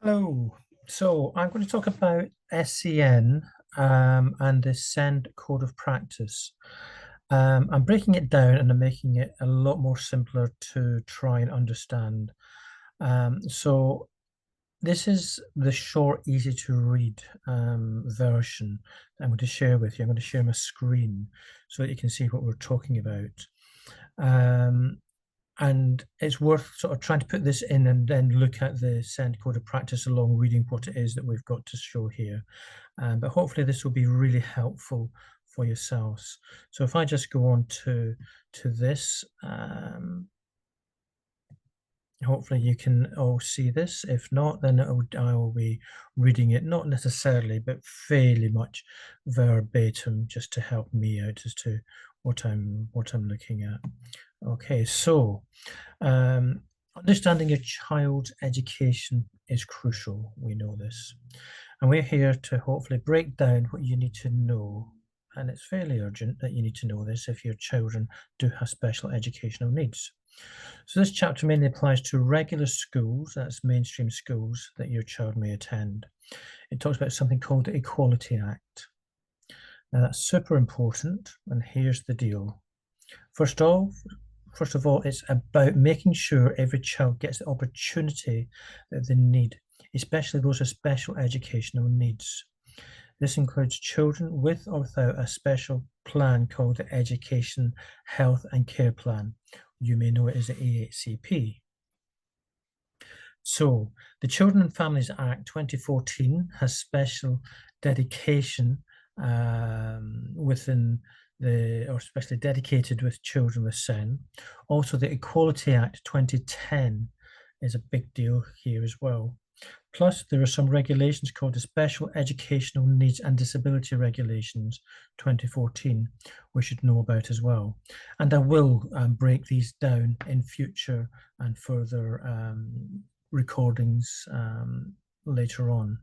Hello. So I'm going to talk about SEN and the SEND code of practice. I'm breaking it down and I'm making it a lot more simpler to try and understand. So this is the short, easy to read version that I'm going to share with you. I'm going to share my screen so that you can see what we're talking about. And it's worth sort of trying to put this in and then look at the SEND code of practice along reading what it is that we've got to show here. But hopefully this will be really helpful for yourselves. So if I just go on to this, hopefully you can all see this. If not, then I will be reading it, not necessarily, but fairly much verbatim, just to help me out as to what I'm looking at. Okay, so understanding your child's education is crucial. We know this. And we're here to hopefully break down what you need to know. And it's fairly urgent that you need to know this if your children do have special educational needs. So this chapter mainly applies to regular schools, that's mainstream schools that your child may attend. It talks about something called the Equality Act. Now that's super important, and here's the deal. First of all, it's about making sure every child gets the opportunity that they need, especially those with special educational needs. This includes children with or without a special plan called the Education, Health and Care Plan. You may know it as the AHCP. So, the Children and Families Act 2014 has special dedication within or especially dedicated with children with SEN. Also, the Equality Act 2010 is a big deal here as well. Plus, there are some regulations called the Special Educational Needs and Disability Regulations 2014 we should know about as well. And I will break these down in future and further recordings later on.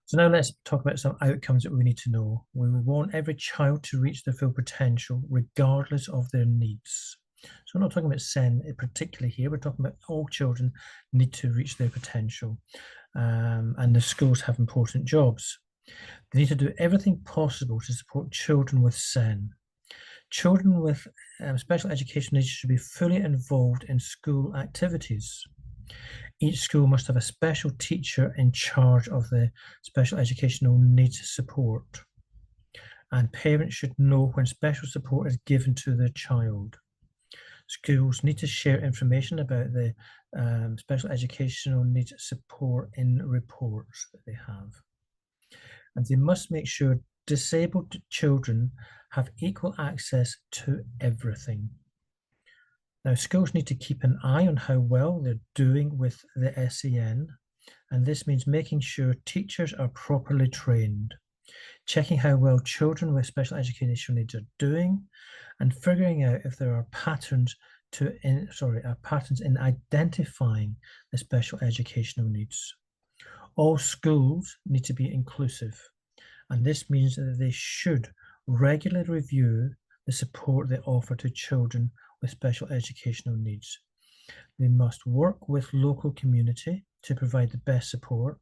So now let's talk about some outcomes that we need to know. We want every child to reach their full potential regardless of their needs. So we're not talking about SEN particularly here, we're talking about all children need to reach their potential. And the schools have important jobs. They need to do everything possible to support children with SEN. Children with special education needs should be fully involved in school activities. Each school must have a special teacher in charge of the special educational needs support. And parents should know when special support is given to their child. Schools need to share information about the special educational needs support in reports that they have. And they must make sure disabled children have equal access to everything. Now, schools need to keep an eye on how well they're doing with the SEN, and this means making sure teachers are properly trained, checking how well children with special educational needs are doing, and figuring out if there are patterns in identifying the special educational needs. All schools need to be inclusive, and this means that they should regularly review the support they offer to children with special educational needs. They must work with local community to provide the best support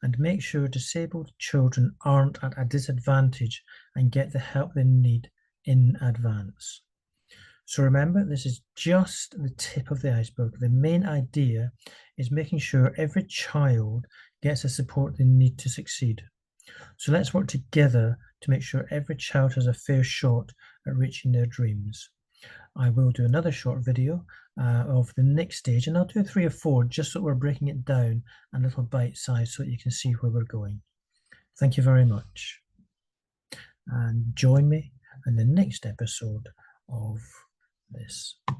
and make sure disabled children aren't at a disadvantage and get the help they need in advance. So remember, this is just the tip of the iceberg. The main idea is making sure every child gets the support they need to succeed. So let's work together to make sure every child has a fair shot at reaching their dreams. I will do another short video of the next stage, and I'll do 3 or 4 just so we're breaking it down a little bite size so that you can see where we're going. Thank you very much, and join me in the next episode of this.